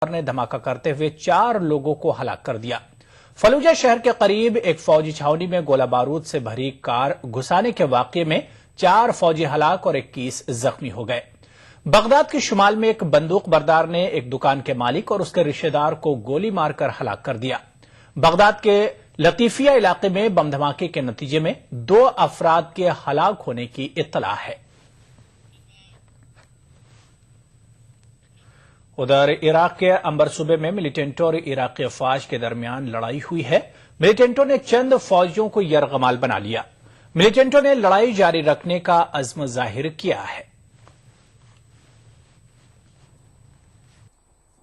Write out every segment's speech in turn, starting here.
نے دھماکہ کرتے ہوئے 4 لوگوں کو ہلاک کر دیا۔ فلوجہ شہر کے قریب ایک فوجی چھاونی میں گولہ بارود سے بھری کار گھسانے کے واقعے میں 4 فوجی ہلاک اور 21 زخمی ہو گئے۔ بغداد کے شمال میں ایک بندوق بردار نے ایک دکان کے مالک اور اس کے رشتہ دار کو گولی مار کر ہلاک کر دیا۔ بغداد کے لطیفیہ علاقے میں بم دھماکے کے نتیجے میں 2 افراد کے ہلاک ہونے کی اطلاع ہے۔ ادھر عراق کے عنبر صوبے میں ملیٹنٹوں اور عراقی افواج کے درمیان لڑائی ہوئی ہے۔ ملیٹنٹوں نے چند فوجیوں کو یرغمال بنا لیا۔ ملیٹنٹوں نے لڑائی جاری رکھنے کا عزم ظاہر کیا ہے۔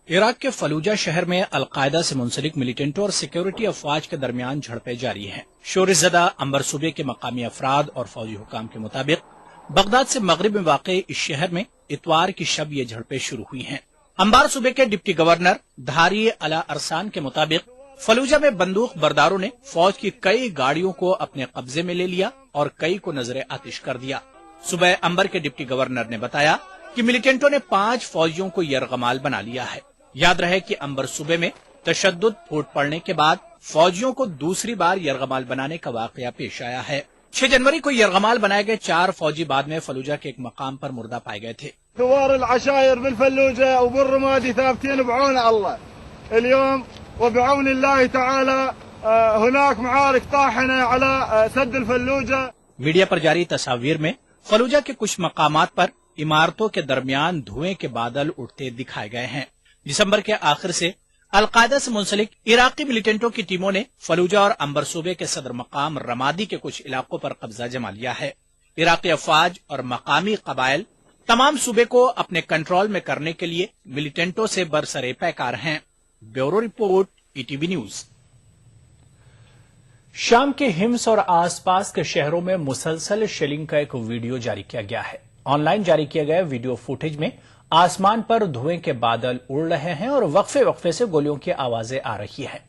عراق کے فلوجہ شہر میں القاعدہ سے منسلک ملیٹنٹوں اور سیکیورٹی افواج کے درمیان جھڑپیں جاری ہیں۔ شورش زدہ عنبر صوبے کے مقامی افراد اور فوجی حکام کے مطابق بغداد سے مغرب میں واقع اس شہر میں اتوار کی شب یہ جھڑپیں شروع ہوئی ہیں۔ انبار صوبے کے ڈپٹی گورنر دھاری علا ارسان کے مطابق فلوجہ میں بندوق برداروں نے فوج کی کئی گاڑیوں کو اپنے قبضے میں لے لیا اور کئی کو نظر آتش کر دیا۔ صوبہ انبر کے ڈپٹی گورنر نے بتایا کہ ملیٹنٹوں نے 5 فوجیوں کو یرغمال بنا لیا ہے۔ یاد رہے کہ انبر صوبے میں تشدد پھوٹ پڑنے کے بعد فوجیوں کو دوسری بار یرغمال بنانے کا واقعہ پیش آیا ہے۔ 6 جنوری کو یرغمال بنائے گئے 4 فوجی بعد میں فلوجہ کے ایک مقام پر مردہ پائے گئے تھے۔ ثوار العشائر بالفلوجة وبالرمادي ثابتين بعون الله اليوم وبعون الله تعالى هناك معارك طاحنة على سد الفلوجة۔ میڈیا پر جاری تصاویر میں فلوجہ کے کچھ مقامات پر عمارتوں کے درمیان دھوئیں کے بادل اٹھتے دکھائے گئے ہیں۔ دسمبر کے آخر سے القاعدہ سے منسلک عراقی ملیٹنٹوں کی ٹیموں نے فلوجہ اور عنبر صوبے کے صدر مقام رمادی کے کچھ علاقوں پر قبضہ جما لیا ہے۔ عراقی افواج اور مقامی قبائل تمام صوبے کو اپنے کنٹرول میں کرنے کے لیے ملیٹنٹوں سے برسرے پیکار ہیں۔ Bureau report ETV news. شام کے حمص اور آس پاس کے شہروں میں مسلسل شیلنگ کا ایک ویڈیو جاری کیا گیا ہے۔ آن لائن جاری کیا گیا ویڈیو فوٹیج میں آسمان پر دھوئیں کے بادل اڑ رہے ہیں اور وقفے وقفے سے گولیوں کی آوازیں آ رہی ہیں۔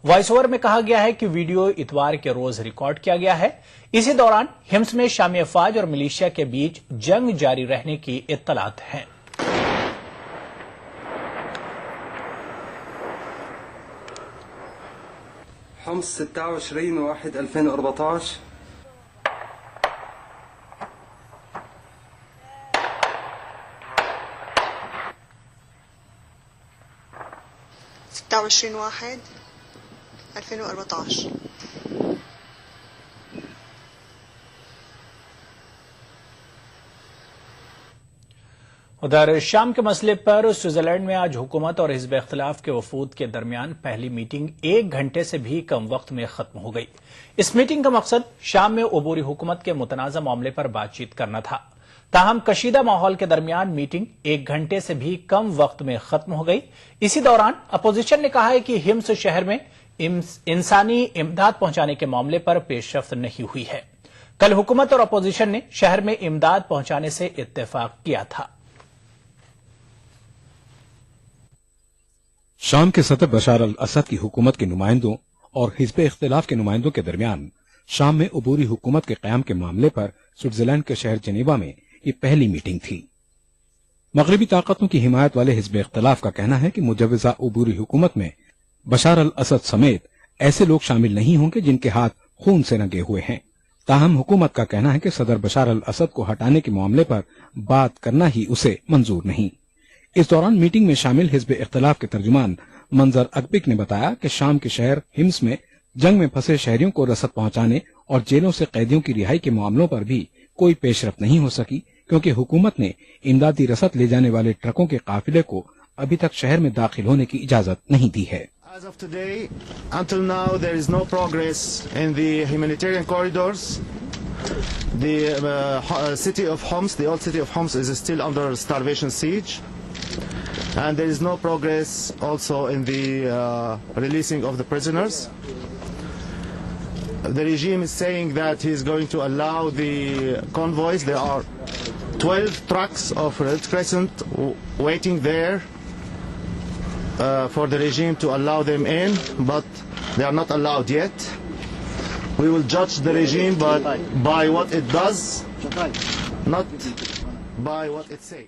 وائس اوور میں کہا گیا ہے کہ ویڈیو اتوار کے روز ریکارڈ کیا گیا ہے۔ اسی دوران حمص میں شامی افواج اور ملیشیا کے بیچ جنگ جاری رہنے کی اطلاعات ہیں۔ حمص 26/1/2014 26/1/2014 ادھر شام کے مسئلے پر سوئٹزرلینڈ میں آج حکومت اور حزب اختلاف کے وفود کے درمیان پہلی میٹنگ 1 گھنٹے سے بھی کم وقت میں ختم ہو گئی۔ اس میٹنگ کا مقصد شام میں عبوری حکومت کے متنازع معاملے پر بات چیت کرنا تھا۔ تاہم کشیدہ ماحول کے درمیان میٹنگ 1 گھنٹے سے بھی کم وقت میں ختم ہو گئی۔ اسی دوران اپوزیشن نے کہا ہے کہ حمص شہر میں انسانی امداد پہنچانے کے معاملے پر پیش رفت نہیں ہوئی ہے۔ کل حکومت اور اپوزیشن نے شہر میں امداد پہنچانے سے اتفاق کیا تھا۔ شام کے صدر بشار الاسد کی حکومت کے نمائندوں اور حزب اختلاف کے نمائندوں کے درمیان شام میں عبوری حکومت کے قیام کے معاملے پر سوئٹزرلینڈ کے شہر جنیوا میں یہ پہلی میٹنگ تھی۔ مغربی طاقتوں کی حمایت والے حزب اختلاف کا کہنا ہے کہ مجوزہ عبوری حکومت میں بشار الاسد سمیت ایسے لوگ شامل نہیں ہوں گے جن کے ہاتھ خون سے رنگے ہوئے ہیں۔ تاہم حکومت کا کہنا ہے کہ صدر بشار الاسد کو ہٹانے کے معاملے پر بات کرنا ہی اسے منظور نہیں۔ اس دوران میٹنگ میں شامل حزب اختلاف کے ترجمان منظر اکبک نے بتایا کہ شام کے شہر حمص میں جنگ میں پھنسے شہریوں کو رسد پہنچانے اور جیلوں سے قیدیوں کی رہائی کے معاملوں پر بھی کوئی پیش رفت نہیں ہو سکی، کیونکہ حکومت نے امدادی رسد لے جانے والے ٹرکوں کے قافلے کو ابھی تک شہر میں داخل ہونے کی اجازت نہیں دی ہے۔ As of today, until now, there is no progress in the humanitarian corridors. The city of Homs, the old city of Homs, is still under starvation siege. And there is no progress also in the releasing of the prisoners. The regime is saying that he is going to allow the convoys. There are 12 trucks of Red Crescent waiting there for the regime to allow them in, but they are not allowed yet. We will judge the regime by what it does, not by what it says.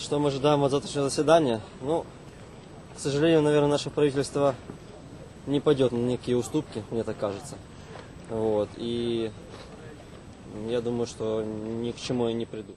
Что мы ожидаем от завтрашнего заседания? Ну, к сожалению, наверное, наше правительство не пойдет на никакие уступки, мне так кажется. Вот. И я думаю, что ни к чему и не придут.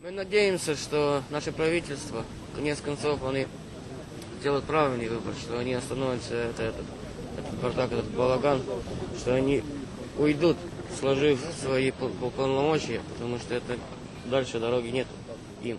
Мы надеемся, что наше правительство, конец концов, они сделают правильный выбор, что они остановятся этот бардак, этот балаган, что они уйдут, сложив свои полномочия, потому что это дальше дороги нет им.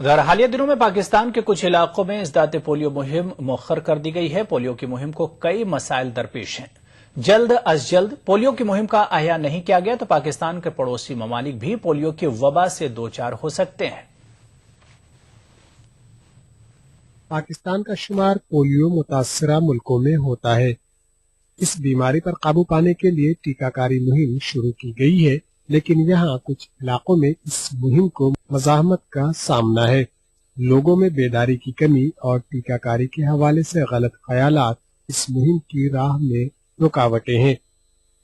ادھر حالیہ دنوں میں پاکستان کے کچھ علاقوں میں ازداد polio مہم مؤخر کر دی گئی ہے. پولیو کی مہم کو کئی مسائل درپیش ہیں. جلد از جلد پولیو کی مہم کا احیاء نہیں کیا گیا تو پاکستان کے پڑوسی ممالک بھی پولیو کی وبا سے دوچار ہو سکتے ہیں. پاکستان کا شمار پولیو متاثرہ ملکوں میں ہوتا ہے. اس بیماری پر قابو پانے کے لیے ٹیکہ کاری مہم شروع کی گئی ہے، لیکن یہاں کچھ علاقوں میں اس مہم کو مزاحمت کا سامنا ہے. لوگوں میں بیداری کی کمی اور ٹیکہ کاری کے حوالے سے غلط خیالات اس مہم کی راہ میں رکاوٹیں ہیں.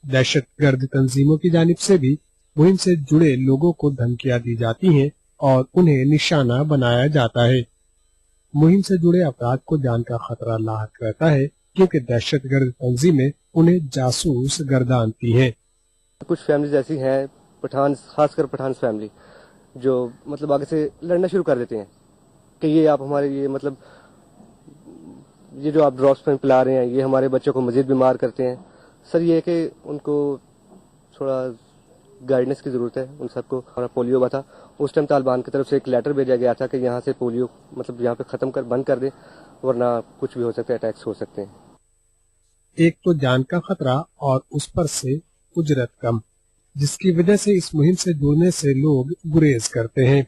دہشت گرد تنظیموں کی جانب سے بھی مہم سے جڑے لوگوں کو دھمکیاں دی جاتی ہیں اور انہیں نشانہ بنایا جاتا ہے. مہم سے جڑے افراد کو جان کا خطرہ لاحق رہتا ہے کیونکہ دہشت گرد تنظیمیں انہیں جاسوس گردانتی ہیں. کچھ فیملیز ایسی ہیں پٹھان، خاص کر پٹھان فیملی، جو مطلب آگے سے لڑنا شروع کر دیتے ہیں کہ یہ آپ ہمارے یہ جو آپ ڈراپس پلا رہے ہیں یہ ہمارے بچوں کو مزید بیمار کرتے ہیں. سر یہ ہے کہ ان کو تھوڑا گائیڈنس کی ضرورت ہے. ان سب کو پولیو ہوا تھا اس ٹائم طالبان کی طرف سے ایک لیٹر بھیجا گیا تھا کہ یہاں سے پولیو مطلب یہاں پہ بند کر دیں ورنہ کچھ بھی ہو سکتا ہے، اٹیکس ہو سکتے ہیں. ایک تو جان کا خطرہ اور اس پر سے اجرت کم، جس کی وجہ سے اس مہم سے جڑنے سے لوگ گریز کرتے ہیں.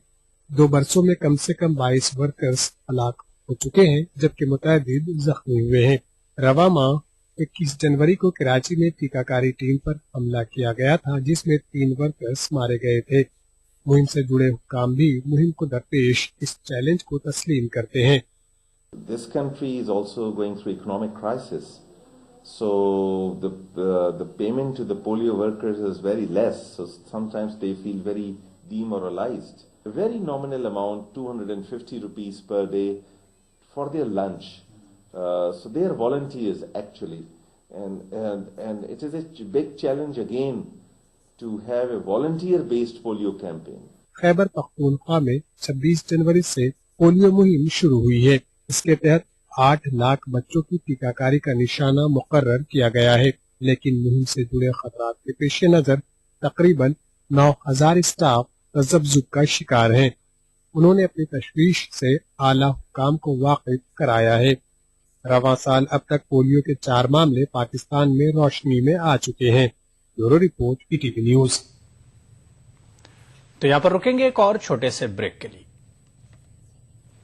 2 برسوں میں کم سے کم 22 ورکرز ہلاک ہو چکے ہیں جبکہ متعدد زخمی ہوئے ہیں. رواں ماہ 21 جنوری کو کراچی میں ٹیکہ کاری ٹیم پر حملہ کیا گیا تھا جس میں 3 ورکرز مارے گئے تھے. مہم سے جڑے حکام بھی مہم کو درپیش اس چیلنج کو تسلیم کرتے ہیں. This country is also going through economic crisis, so the payment to the polio workers is very less. So sometimes they feel very demoralized. A very nominal amount, 250 rupees per day for their lunch. So they are volunteers actually, and it is a big challenge again to have a volunteer-based polio campaign. Khyber Pakhtunkhwa میں 26 جنوری سے polio مہم شروع ہوئی ہے. اس کے تحت 8 لاکھ بچوں کی ٹیکہ کاری کا نشانہ مقرر کیا گیا ہے، لیکن مہم سے جڑے خطرات کے پیش نظر تقریباً 9000 اسٹاف تذبذب کا شکار ہیں. انہوں نے اپنی تشویش سے اعلیٰ حکام کو واقف کرایا ہے. رواں سال اب تک پولیو کے 4 معاملے پاکستان میں روشنی میں آ چکے ہیں. Bureau report PTV news. تو یہاں پر رکیں گے ایک اور چھوٹے سے بریک کے لیے.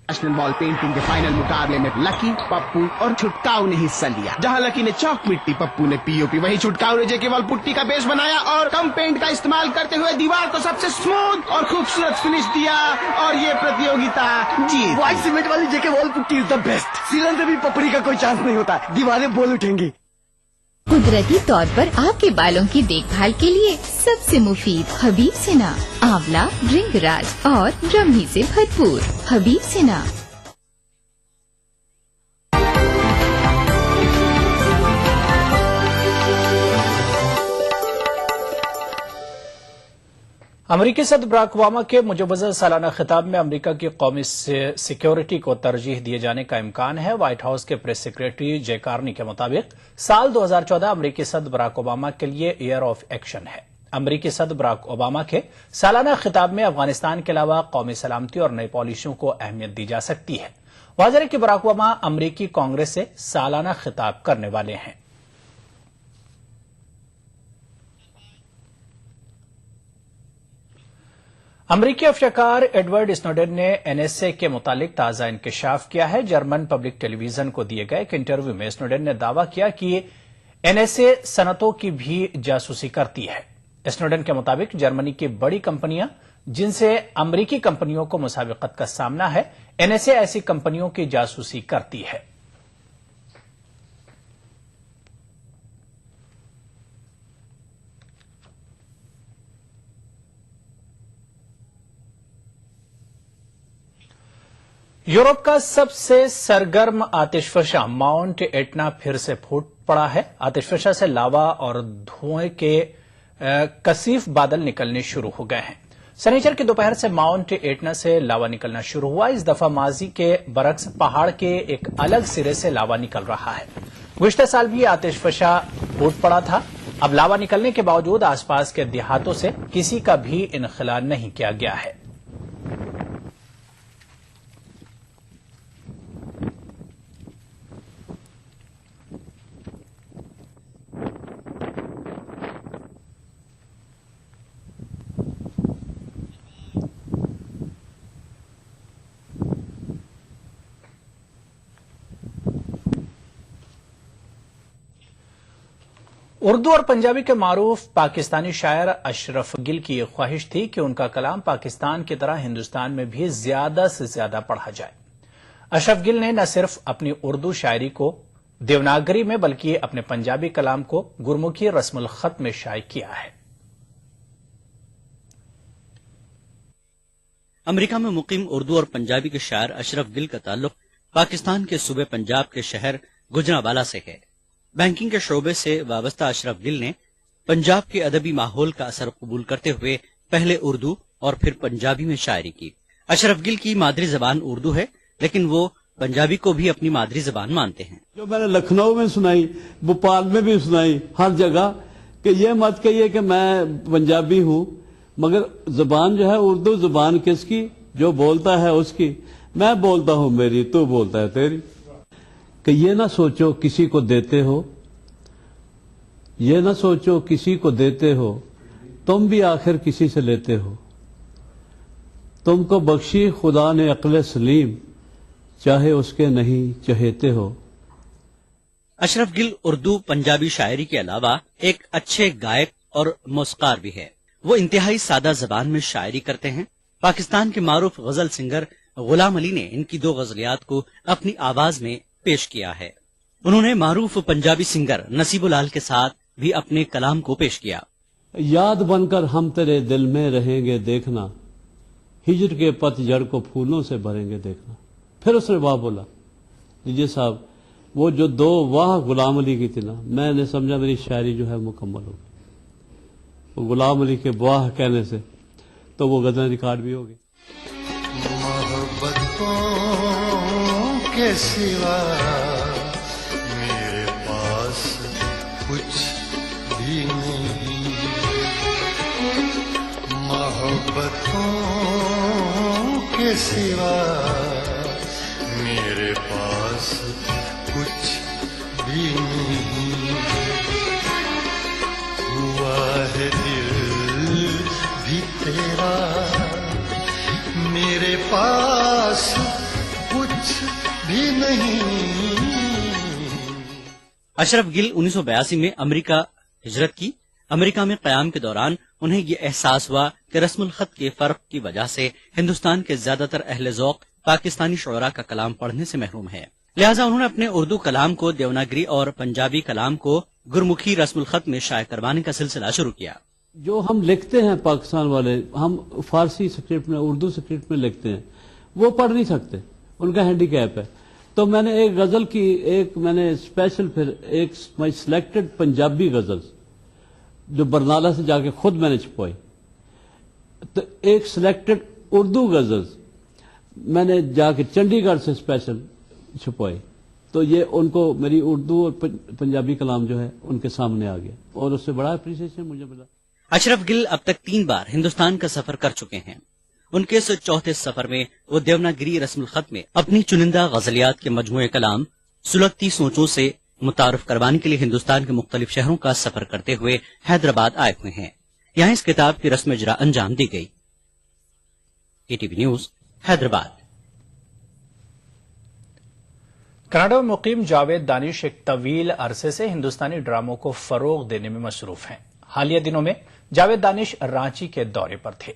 نیشنل بال پینٹنگ کے فائنل مقابلے میں لکی، پپو اور چھٹکاؤ نے حصہ لیا. جہاں لکی نے چاک مٹی، پپو نے POP، وہی چھٹکاؤ نے جے کے وال پٹی کا بیس بنایا اور کم پینٹ کا استعمال کرتے ہوئے دیوار کو سب سے اسموتھ اور خوبصورت فنش دیا اور یہ پرتیوگتا جیت. وائٹ سیمنٹ والی جے کے وال پٹی از دا بیسٹ. سیلن میں بھی پپڑی کا کوئی چانس نہیں ہوتا، دیواریں بول اٹھیں گی. قدرتی طور پر آپ کے بالوں کی دیکھ بھال کے لیے سب سے مفید حبیب سنا، آولا، ڈرنگ راج اور برہمی سے بھرپور حبیب سنا. امریکی صدر براک اوباما کے مجوزہ سالانہ خطاب میں امریکہ کی قومی سیکیورٹی کو ترجیح دیے جانے کا امکان ہے. وائٹ ہاؤس کے پریس سیکریٹری جے کارنی کے مطابق سال 2014 امریکی صدر براک اوباما کے لیے ایئر آف ایکشن ہے. امریکی صدر براک اوباما کے سالانہ خطاب میں افغانستان کے علاوہ قومی سلامتی اور نئی پالیسیوں کو اہمیت دی جا سکتی ہے. واضح ہے کہ براک اوباما امریکی کانگریس سے سالانہ خطاب کرنے والے ہیں. امریکی افشاکار ایڈورڈ اسنوڈن نے NSA کے متعلق تازہ انکشاف کیا ہے. جرمن پبلک ٹیلی ویژن کو دیے گئے ایک انٹرویو میں اسنوڈن نے دعویٰ کیا کہ NSA صنعتوں کی بھی جاسوسی کرتی ہے. اسنوڈن کے مطابق جرمنی کی بڑی کمپنیاں جن سے امریکی کمپنیوں کو مسابقت کا سامنا ہے، NSA ایسی کمپنیوں کی جاسوسی کرتی ہے. یورپ کا سب سے سرگرم آتش فشاں ماؤنٹ ایٹنا پھر سے پھوٹ پڑا ہے. آتش فشاں سے لاوا اور دھوئیں کے کثیف بادل نکلنے شروع ہو گئے ہیں. سنیچر کی دوپہر سے ماؤنٹ ایٹنا سے لاوا نکلنا شروع ہوا. اس دفعہ ماضی کے برعکس پہاڑ کے ایک الگ سرے سے لاوا نکل رہا ہے. گزشتہ سال بھی آتش فشاں پھوٹ پڑا تھا. اب لاوا نکلنے کے باوجود آس پاس کے دیہاتوں سے کسی کا بھی انخلا نہیں کیا گیا ہے. اردو اور پنجابی کے معروف پاکستانی شاعر اشرف گل کی یہ خواہش تھی کہ ان کا کلام پاکستان کی طرح ہندوستان میں بھی زیادہ سے زیادہ پڑھا جائے. اشرف گل نے نہ صرف اپنی اردو شاعری کو دیوناگری میں بلکہ اپنے پنجابی کلام کو گرمکھی رسم الخط میں شائع کیا ہے. امریکہ میں مقیم اردو اور پنجابی کے شاعر اشرف گل کا تعلق پاکستان کے صوبے پنجاب کے شہر گجرانوالہ سے ہے. بینکنگ کے شعبے سے وابستہ اشرف گل نے پنجاب کے ادبی ماحول کا اثر قبول کرتے ہوئے پہلے اردو اور پھر پنجابی میں شاعری کی. اشرف گل کی مادری زبان اردو ہے لیکن وہ پنجابی کو بھی اپنی مادری زبان مانتے ہیں. جو میں نے لکھنؤ میں سنائی، بھوپال میں بھی سنائی، ہر جگہ کہ یہ مت کہیے کہ میں پنجابی ہوں، مگر زبان جو ہے اردو زبان کس کی؟ جو بولتا ہے اس کی. میں بولتا ہوں میری، تو بولتا ہے تیری. کہ یہ نہ سوچو کسی کو دیتے ہو، یہ نہ سوچو کسی کو دیتے ہو، تم بھی آخر کسی سے لیتے ہو. تم کو بخشی خدا نے عقل سلیم، چاہے اس کے نہیں چہیتے ہو. اشرف گل اردو پنجابی شاعری کے علاوہ ایک اچھے گائک اور موسیقار بھی ہے. وہ انتہائی سادہ زبان میں شاعری کرتے ہیں. پاکستان کے معروف غزل سنگر غلام علی نے ان کی 2 غزلیات کو اپنی آواز میں پیش کیا ہے. انہوں نے معروف پنجابی سنگر نصیب العال کے ساتھ بھی اپنے کلام کو پیش کیا. یاد بن کر ہم تیرے دل میں رہیں گے دیکھنا، ہجر کے پت جڑ کو پھولوں سے بھریں گے دیکھنا. پھر اس نے واہ بولا. لیجیے صاحب، وہ جو 2 واہ غلام علی کی تھی نا، میں نے سمجھا میری شاعری جو ہے مکمل ہوگی. وہ غلام علی کے واہ کہنے سے تو وہ غزل ریکارڈ بھی ہوگی. کے سوا میرے پاس کچھ بھی نہیں، محبتوں کے سوا میرے پاس کچھ بھی نہیں. ہوا ہے دل بھی تیرا، میرے پاس کچھ بھی نہیں. اشرف گل 1982 میں امریکہ ہجرت کی. امریکہ میں قیام کے دوران انہیں یہ احساس ہوا کہ رسم الخط کے فرق کی وجہ سے ہندوستان کے زیادہ تر اہل ذوق پاکستانی شعراء کا کلام پڑھنے سے محروم ہے. لہٰذا انہوں نے اپنے اردو کلام کو دیوناگری اور پنجابی کلام کو گرمکھی رسم الخط میں شائع کروانے کا سلسلہ شروع کیا. جو ہم لکھتے ہیں پاکستان والے، ہم فارسی اسکرپٹ میں، اردو اسکرپٹ میں لکھتے ہیں، وہ پڑھ نہیں سکتے، ان کا ہینڈی کیپ ہے. تو میں نے ایک غزل کی میں نے اسپیشل پھر ایک سلیکٹڈ پنجابی غزل جو برنالہ سے جا کے خود میں نے چھپوائی، تو ایک سلیکٹڈ اردو غزل میں نے جا کے چنڈی گڑھ سے اسپیشل چھپوائی. تو یہ ان کو میری اردو اور پنجابی کلام جو ہے ان کے سامنے آ گیا اور اس سے بڑا اپریسیشن مجھے ملا. اشرف گل اب تک 3 بار ہندوستان کا سفر کر چکے ہیں. ان کے اس 4تھے سفر میں وہ دیوناگری رسم الخط میں اپنی چنندہ غزلیات کے مجموعے کلام سلگتی سوچوں سے متعارف کروانے کے لیے ہندوستان کے مختلف شہروں کا سفر کرتے ہوئے حیدرآباد آئے ہوئے ہیں. یہاں اس کتاب کی رسم اجرا انجام دی گئی. ATV news Hyderabad. کینیڈا میں مقیم جاوید دانش ایک طویل عرصے سے ہندوستانی ڈراموں کو فروغ دینے میں مصروف ہیں. حالیہ دنوں میں جاوید دانش رانچی کے دورے پر تھے.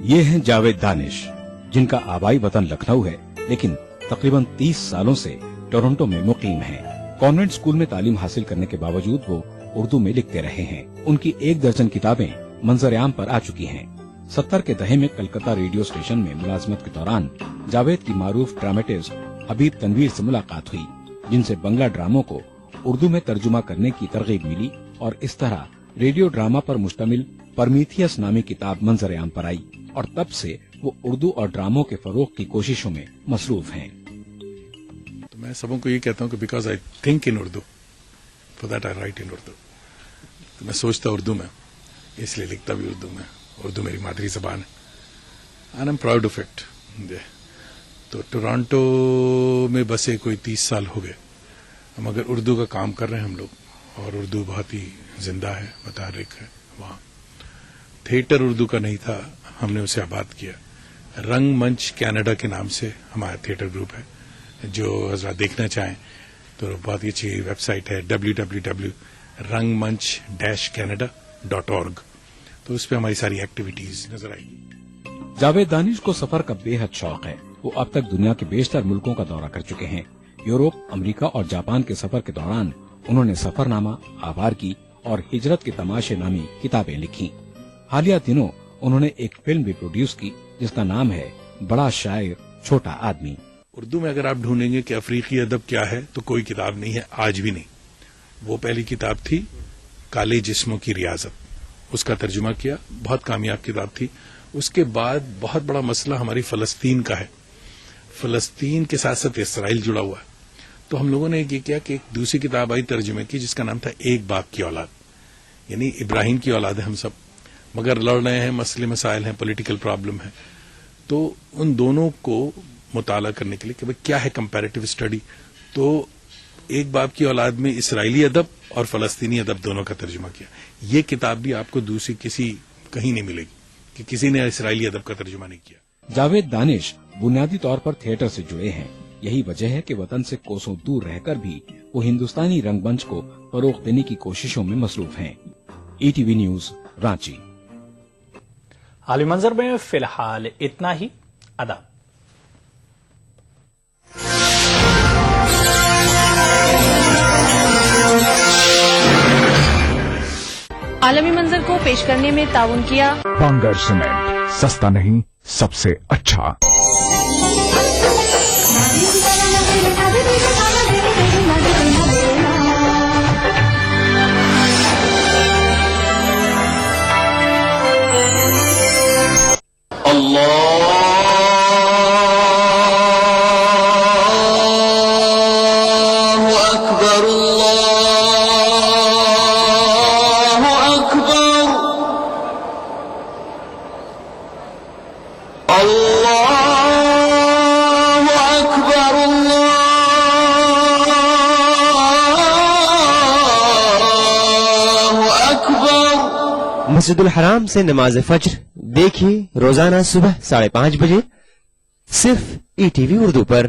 یہ ہیں جاوید دانش، جن کا آبائی وطن لکھنؤ ہے لیکن تقریباً 30 سالوں سے ٹورنٹو میں مقیم ہیں. کانوینٹ اسکول میں تعلیم حاصل کرنے کے باوجود وہ اردو میں لکھتے رہے ہیں. ان کی 1 درجن کتابیں منظر عام پر آ چکی ہیں. 70 کے دہے میں کلکتہ ریڈیو اسٹیشن میں ملازمت کے دوران جاوید کی معروف ڈرامٹسٹ حبیب تنویر سے ملاقات ہوئی، جن سے بنگلہ ڈراموں کو اردو میں ترجمہ کرنے کی ترغیب ملی اور اس طرح ریڈیو ڈراما پر مشتمل پرمیتھیس نامی کتاب منظر عام پر آئی اور تب سے وہ اردو اور ڈراموں کے فروغ کی کوششوں میں مصروف ہیں. تو میں سبوں کو یہ کہتا ہوں کہ because I think in Urdu, for that I write in Urdu. تو میں سوچتا اردو میں، اس لیے لکھتا بھی اردو میں. اردو میری مادری زبان ہے and I am proud of it. تو ٹورانٹو میں بسے کوئی 30 سال ہو گئے ہم، اگر اردو کا کام کر رہے ہیں ہم لوگ، اور اردو بہت ہی زندہ ہے، متحرک ہے. وہاں تھیٹر اردو کا نہیں تھا، ہم نے اسے آباد کیا. رنگ منچ کینیڈا کے نام سے ہمارا تھیٹر گروپ ہے. جو حضرات دیکھنا چاہیں تو بہت ہی اچھی ویب سائٹ ہے www.rangmanch-canada.org. تو اس پہ ہماری ساری ایکٹیویٹیز نظر آئیں گی. جاوید دانش کو سفر کا بے حد شوق ہے. وہ اب تک دنیا کے بیشتر ملکوں کا دورہ کر چکے ہیں. یورپ، امریکہ اور جاپان کے سفر کے دوران انہوں نے سفر نامہ، آوار کی اور ہجرت کے تماشے نامی کتابیں لکھی. حالیہ دنوں انہوں نے ایک فلم بھی پروڈیوس کی جس کا نام ہے بڑا شاعر چھوٹا آدمی. اردو میں اگر آپ ڈھونڈیں گے کہ افریقی ادب کیا ہے تو کوئی کتاب نہیں ہے، آج بھی نہیں. وہ پہلی کتاب تھی کالے جسموں کی ریاضت، اس کا ترجمہ کیا، بہت کامیاب کتاب تھی. اس کے بعد بہت بڑا مسئلہ ہماری فلسطین کا ہے. فلسطین کے ساتھ ساتھ اسرائیل جڑا ہوا ہے. تو ہم لوگوں نے یہ کیا کہ ایک دوسری کتاب آئی ترجمے کی جس کا نام تھا ایک باپ کی اولاد. یعنی ابراہیم کی اولاد ہے ہم سب، مگر لڑ رہے ہیں، مسئلے مسائل ہیں، پولیٹیکل پرابلم ہے. تو ان دونوں کو مطالعہ کرنے کے لیے کہ کیا ہے کمپیریٹو اسٹڈی، تو ایک باپ کی اولاد میں اسرائیلی ادب اور فلسطینی ادب دونوں کا ترجمہ کیا. یہ کتاب بھی آپ کو دوسری کسی کہیں نہیں ملے گی کہ کسی نے اسرائیلی ادب کا ترجمہ نہیں کیا. جاوید دانش بنیادی طور پر تھیٹر سے جڑے ہیں. یہی وجہ ہے کہ وطن سے کوسوں دور رہ کر بھی وہ ہندوستانی رنگ منچ کو فروغ دینے کی کوششوں میں مصروف ہیں. ETV news, Ranchi. عالمی منظر میں فی الحال اتنا ہی. آداب. عالمی منظر کو پیش کرنے میں تعاون کیا بنگر سیمنٹ، سستا نہیں سب سے اچھا. مسجد الحرام سے نماز فجر دیکھیے روزانہ صبح 5:30 بجے صرف ETV اردو پر.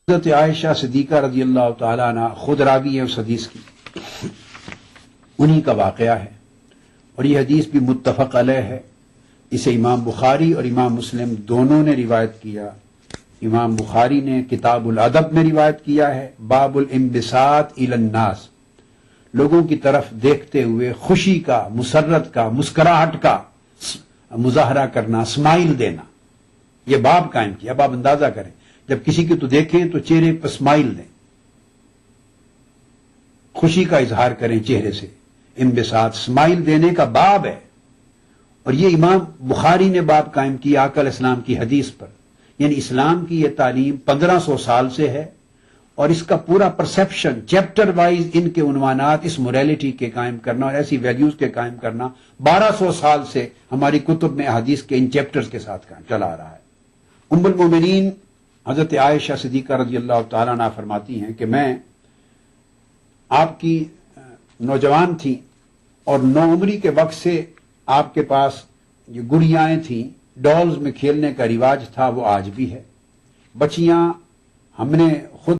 حضرت عائشہ صدیقہ رضی اللہ تعالیٰ عنہ خود راوی ہیں اس حدیث کی، انہی کا واقعہ ہے، اور یہ حدیث بھی متفق علیہ ہے. اسے امام بخاری اور امام مسلم دونوں نے روایت کیا. امام بخاری نے کتاب الادب میں روایت کیا ہے، باب الانبساط الی الناس، لوگوں کی طرف دیکھتے ہوئے خوشی کا، مسرت کا، مسکراہٹ کا مظاہرہ کرنا، اسمائل دینا. یہ باب قائم کیا. اب آپ اندازہ کریں، جب کسی کی تو دیکھیں تو چہرے پر اسمائل دیں، خوشی کا اظہار کریں چہرے سے. انبساط اسمائل دینے کا باب ہے، اور یہ امام بخاری نے باب قائم کیا آقا علیہ السلام کی حدیث پر. یعنی اسلام کی یہ تعلیم 1500 سال سے ہے، اور اس کا پورا پرسپشن چیپٹر وائز ان کے عنوانات اس موریلٹی کے قائم کرنا اور ایسی ویلیوز کے قائم کرنا 1200 سال سے ہماری کتب میں حدیث کے ان چیپٹرز کے ساتھ چلا آ رہا ہے. ام المومنین حضرت عائشہ صدیقہ رضی اللہ تعالیٰ عنہ فرماتی ہیں کہ میں آپ کی نوجوان تھیں، اور نوعمری کے وقت سے آپ کے پاس جو گڑیاں تھیں، ڈالز میں کھیلنے کا رواج تھا، وہ آج بھی ہے. بچیاں ہم نے